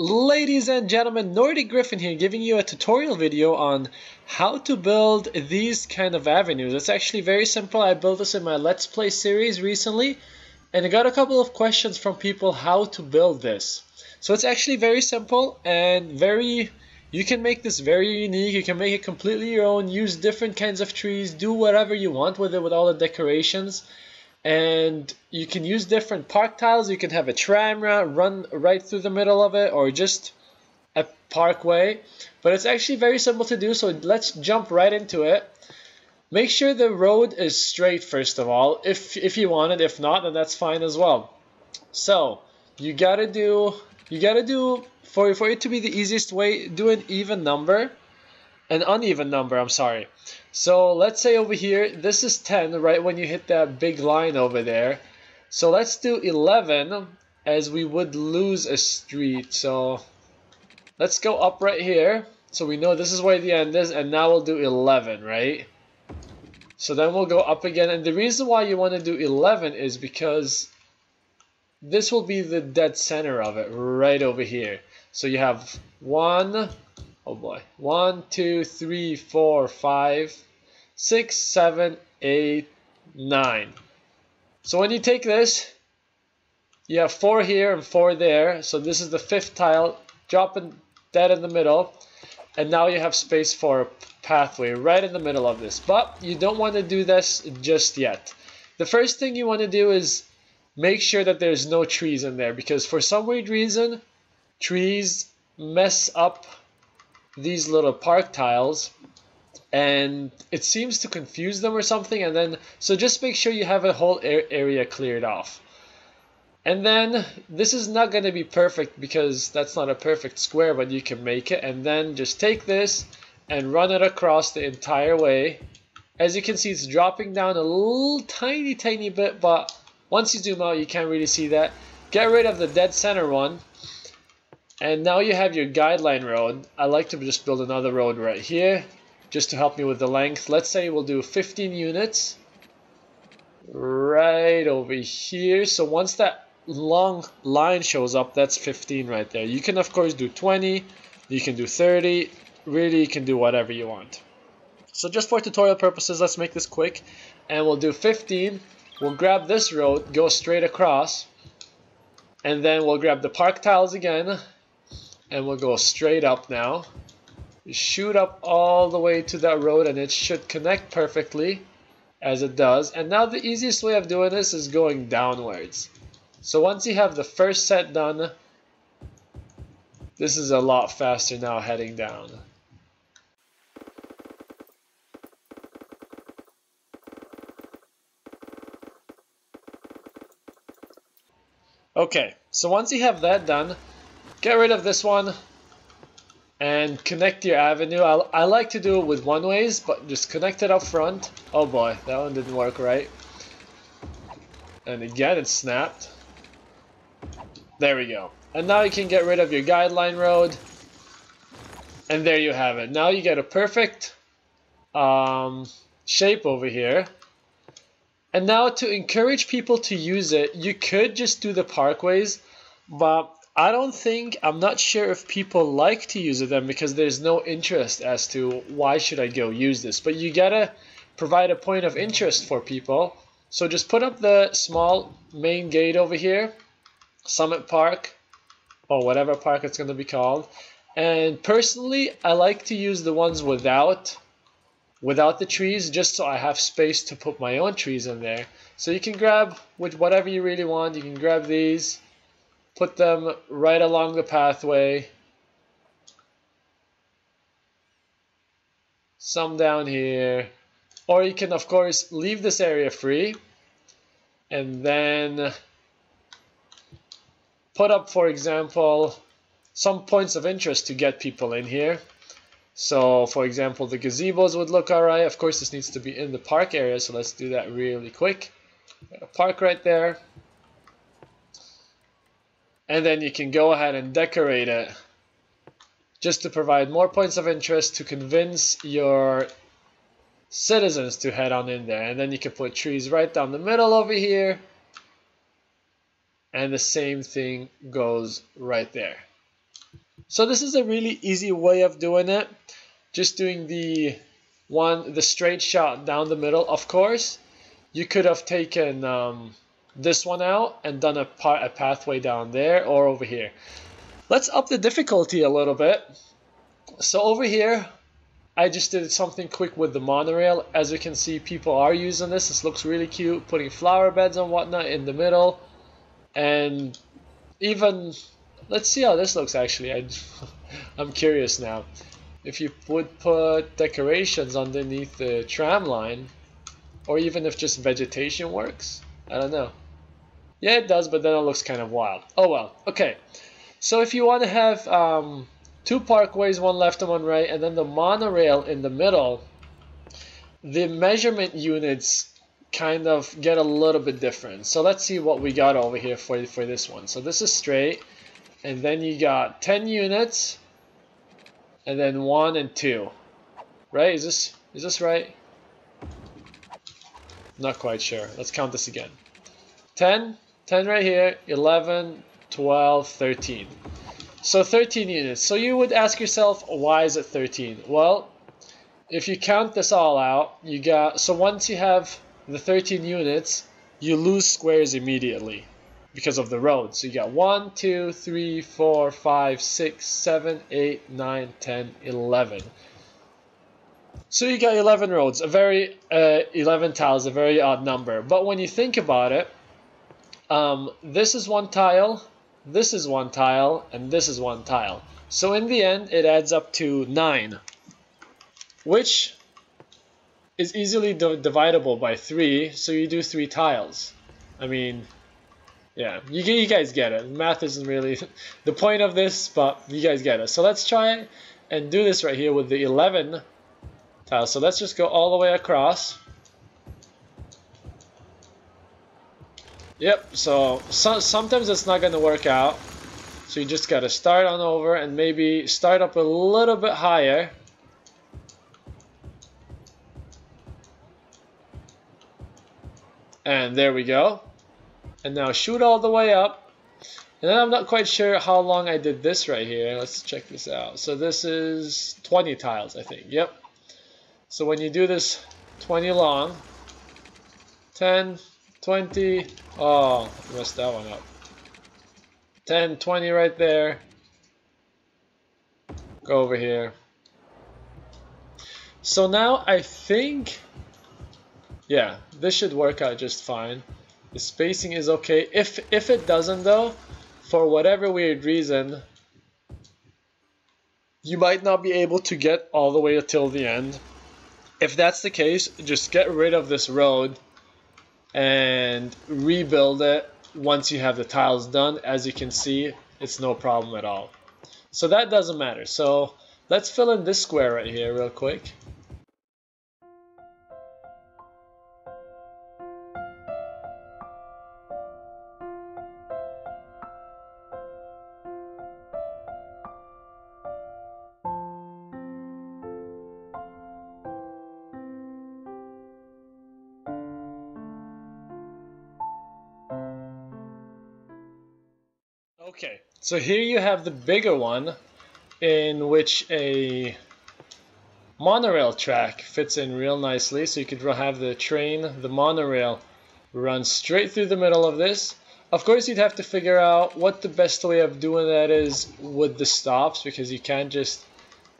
Ladies and gentlemen, Nordic Griffin here, giving you a tutorial video on how to build these kind of avenues. It's actually very simple. I built this in my Let's Play series recently, and I got a couple of questions from people how to build this. So it's actually very simple and you can make this very unique. You can make it completely your own, use different kinds of trees, do whatever you want with it with all the decorations. And you can use different park tiles. You can have a tram route run right through the middle of it, or just a parkway. But it's actually very simple to do, so let's jump right into it. Make sure the road is straight first of all, if you want it. If not, then that's fine as well. So you gotta do for it to be the easiest way, do an uneven number. I'm sorry. So let's say over here, this is 10, right when you hit that big line over there. So let's do 11, as we would lose a street. So let's go up right here. So we know this is where the end is, and now we'll do 11, right? So then we'll go up again. And the reason why you want to do 11 is because this will be the dead center of it, right over here. So you have 1, 2, 3, 4, 5, 6, 7, 8, 9. So when you take this, you have 4 here and 4 there. So this is the 5th tile, dropping that in the middle. And now you have space for a pathway right in the middle of this. But you don't want to do this just yet. The first thing you want to do is make sure that there's no trees in there, because for some weird reason, trees mess up these little park tiles and it seems to confuse them or something. And then so just make sure you have a whole area cleared off. And then this is not going to be perfect because that's not a perfect square, but you can make it. And then just take this and run it across the entire way. As you can see, it's dropping down a little tiny bit, but once you zoom out you can't really see that. Get rid of the dead center one. And now you have your guideline road. I like to just build another road right here, just to help me with the length. Let's say we'll do 15 units right over here. So once that long line shows up, that's 15 right there. You can of course do 20, you can do 30, really you can do whatever you want. So just for tutorial purposes, let's make this quick. And we'll do 15. We'll grab this road, go straight across, and then we'll grab the park tiles again. And we'll go straight up now. Shoot up all the way to that road and it should connect perfectly, as it does. And now the easiest way of doing this is going downwards. So once you have the first set done, this is a lot faster now heading down. Okay, so once you have that done, get rid of this one and connect your avenue. I like to do it with one ways, but just connect it up front. Oh boy, that one didn't work right. And again, it snapped. There we go. And now you can get rid of your guideline road. And there you have it. Now you get a perfect shape over here. And now to encourage people to use it, you could just do the parkways, but I'm not sure if people like to use it then, because there's no interest as to why should I go use this. But you gotta provide a point of interest for people. So just put up the small main gate over here, Summit Park, or whatever park it's gonna be called. And personally, I like to use the ones without the trees, just so I have space to put my own trees in there. So you can grab with whatever you really want. You can grab these, put them right along the pathway, some down here, or you can of course leave this area free and then put up, for example, some points of interest to get people in here. So for example, the gazebos would look alright. Of course this needs to be in the park area, so let's do that really quick. Got a park right there. And then you can go ahead and decorate it just to provide more points of interest to convince your citizens to head on in there. And then you can put trees right down the middle over here. And the same thing goes right there. So this is a really easy way of doing it. Just doing the straight shot down the middle. Of course, you could have taken this one out and done a pathway down there or over here. Let's up the difficulty a little bit. So over here, I just did something quick with the monorail. As you can see, people are using this. This looks really cute, putting flower beds and whatnot in the middle. And even, let's see how this looks actually. I'm curious now. If you would put decorations underneath the tram line, or even if just vegetation works, I don't know. Yeah, it does, but then it looks kind of wild. Oh well, okay. So if you want to have two parkways, one left and one right, and then the monorail in the middle, the measurement units kind of get a little bit different. So let's see what we got over here for this one. So this is straight, and then you got 10 units, and then 1 and 2. Right? Is this right? Not quite sure. Let's count this again. 10 right here, 11, 12, 13. So 13 units. So you would ask yourself, why is it 13? Well, if you count this all out, you got, so once you have the 13 units, you lose squares immediately because of the road. So you got 1, 2, 3, 4, 5, 6, 7, 8, 9, 10, 11. So you got 11 roads, 11 tiles, a very odd number. But when you think about it, this is one tile, this is one tile, and this is one tile. So in the end, it adds up to 9, which is easily dividable by 3, so you do 3 tiles. I mean, yeah, you guys get it. Math isn't really the point of this, but you guys get it. So let's try it and do this right here with the 11 tiles. So let's just go all the way across. Yep, so sometimes it's not going to work out. So you just got to start on over and maybe start up a little bit higher. And there we go. And now shoot all the way up. And then I'm not quite sure how long I did this right here. Let's check this out. So this is 20 tiles, I think. Yep. So when you do this 20 long, 10, 20, oh, I messed that one up. 10, 20 right there. Go over here. So now I think, yeah, this should work out just fine. The spacing is okay. If it doesn't though, for whatever weird reason, you might not be able to get all the way until the end. If that's the case, just get rid of this road and rebuild it once you have the tiles done. As you can see, it's no problem at all. So that doesn't matter. So let's fill in this square right here real quick. Okay, so here you have the bigger one in which a monorail track fits in real nicely. So you could have the train, the monorail run straight through the middle of this. Of course, you'd have to figure out what the best way of doing that is with the stops, because you can't just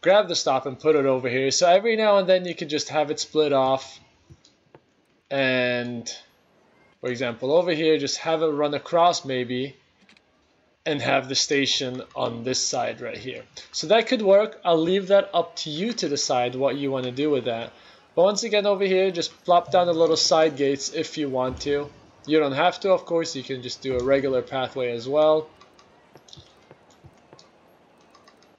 grab the stop and put it over here. So every now and then you could just have it split off and, for example, over here, just have it run across maybe, and have the station on this side right here. So that could work. I'll leave that up to you to decide what you want to do with that. But once again, over here, just plop down the little side gates if you want to. You don't have to, of course. You can just do a regular pathway as well,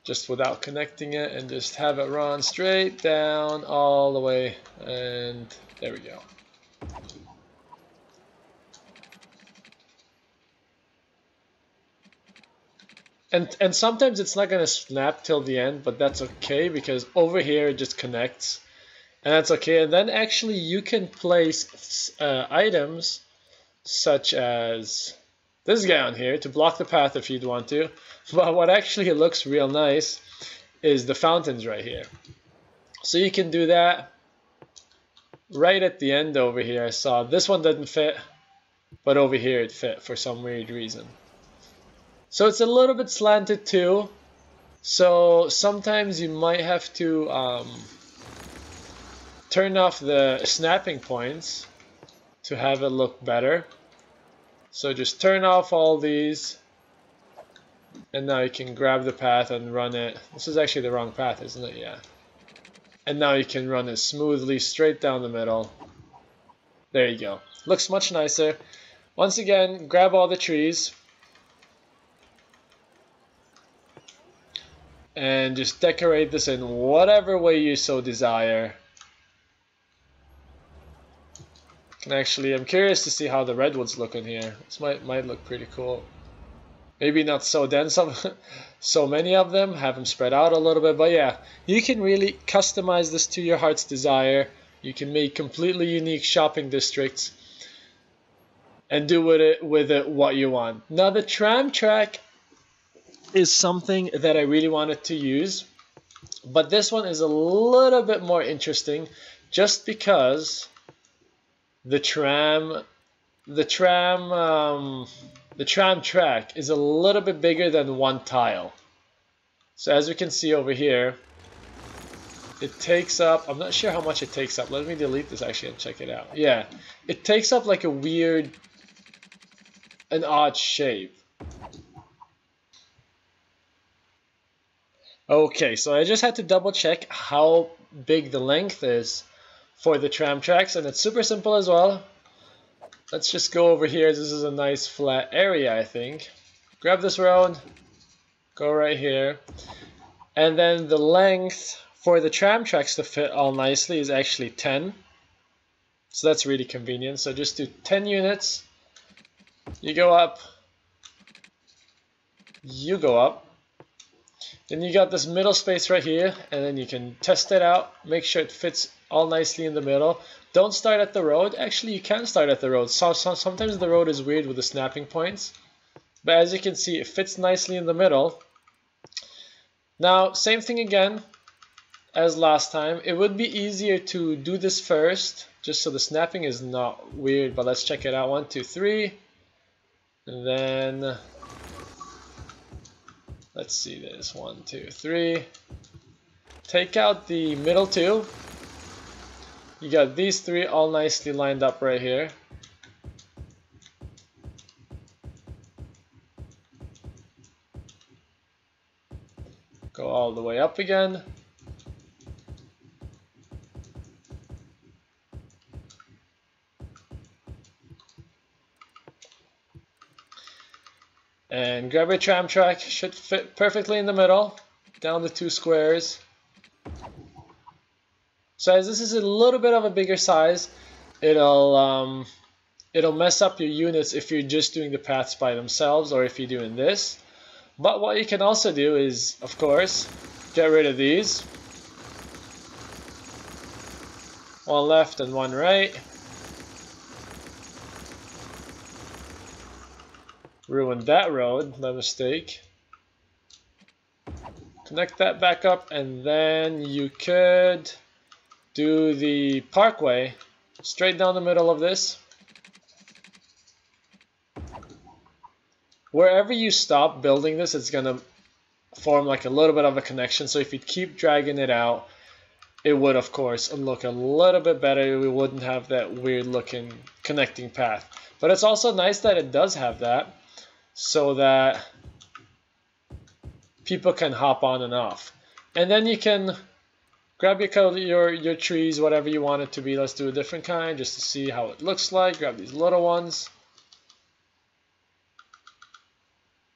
just without connecting it, and just have it run straight down all the way. And there we go. And sometimes it's not going to snap till the end, but that's okay, because over here it just connects, and that's okay. And then actually you can place items such as this guy on here to block the path if you'd want to. But what actually looks real nice is the fountains right here. So you can do that right at the end over here. I saw this one didn't fit, but over here it fit for some weird reason. So it's a little bit slanted too. So sometimes you might have to turn off the snapping points to have it look better. So just turn off all these, and now you can grab the path and run it. This is actually the wrong path, isn't it? Yeah. And now you can run it smoothly straight down the middle. There you go. Looks much nicer. Once again, grab all the trees and just decorate this in whatever way you so desire. And actually, I'm curious to see how the redwoods look in here. This might look pretty cool. Maybe not so dense of so many of them, have them spread out a little bit, but yeah, you can really customize this to your heart's desire. You can make completely unique shopping districts and do with it what you want. Now the tram track is something that I really wanted to use, but this one is a little bit more interesting just because the tram track is a little bit bigger than one tile. So as we can see over here, it takes up, I'm not sure how much it takes up. Let me delete this actually and check it out. Yeah, it takes up like an odd shape. Okay, so I just had to double check how big the length is for the tram tracks, and it's super simple as well. Let's just go over here. This is a nice flat area, I think. Grab this road, go right here, and then the length for the tram tracks to fit all nicely is actually 10. So that's really convenient. So just do 10 units. You go up, you go up. Then you got this middle space right here, and then you can test it out, make sure it fits all nicely in the middle. Don't start at the road. Actually, you can start at the road. Sometimes the road is weird with the snapping points, but as you can see, it fits nicely in the middle. Now, same thing again as last time. It would be easier to do this first, just so the snapping is not weird, but let's check it out. 1, 2, 3, and then let's see this. 1, 2, 3. Take out the middle two. You got these three all nicely lined up right here. Go all the way up again. And grab your tram track, should fit perfectly in the middle, down the 2 squares. So as this is a little bit of a bigger size, it'll mess up your units if you're just doing the paths by themselves or if you're doing this. But what you can also do is, of course, get rid of these. 1 left and 1 right. Ruined that road, my mistake. Connect that back up, and then you could do the parkway straight down the middle of this. Wherever you stop building this, it's gonna form like a little bit of a connection. So if you keep dragging it out, it would of course look a little bit better. We wouldn't have that weird looking connecting path. But it's also nice that it does have that, so that people can hop on and off. And then you can grab your trees, whatever you want it to be. Let's do a different kind just to see how it looks like. Grab these little ones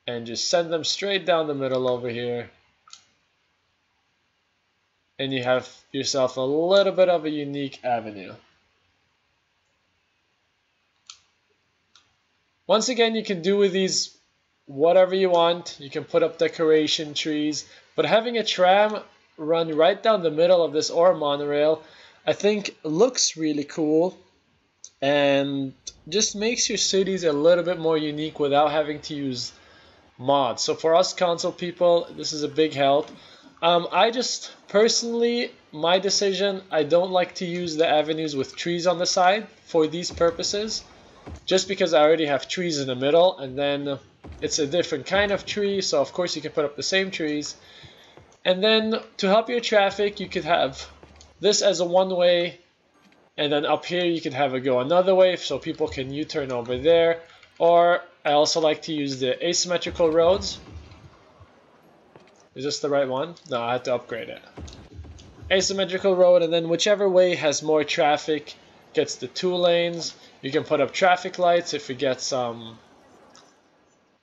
and just send them straight down the middle over here. And you have yourself a little bit of a unique avenue. Once again, you can do with these whatever you want. You can put up decoration trees, but having a tram run right down the middle of this ore monorail, I think looks really cool. and just makes your cities a little bit more unique without having to use mods. So for us console people, this is a big help. I just personally, my decision, I don't like to use the avenues with trees on the side for these purposes, just because I already have trees in the middle, and then it's a different kind of tree, so of course you can put up the same trees. And then to help your traffic, you could have this as a one-way, and then up here you could have it go another way so people can U-turn over there. Or I also like to use the asymmetrical roads. Is this the right one? No, I had to upgrade it. Asymmetrical road, and then whichever way has more traffic gets the 2 lanes. You can put up traffic lights if it gets a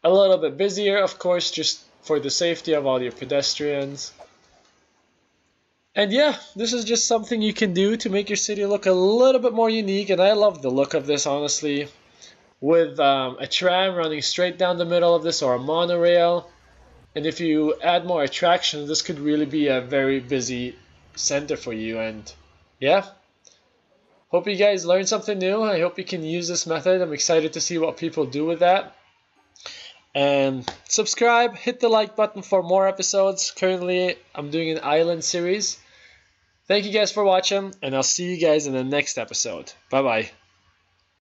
little bit busier, of course, just for the safety of all your pedestrians. And yeah, this is just something you can do to make your city look a little bit more unique, and I love the look of this, honestly. With a tram running straight down the middle of this, or a monorail. And if you add more attractions, this could really be a very busy center for you. And yeah, hope you guys learned something new. I hope you can use this method. I'm excited to see what people do with that. And subscribe, hit the like button for more episodes. Currently, I'm doing an island series. Thank you guys for watching, and I'll see you guys in the next episode. Bye-bye.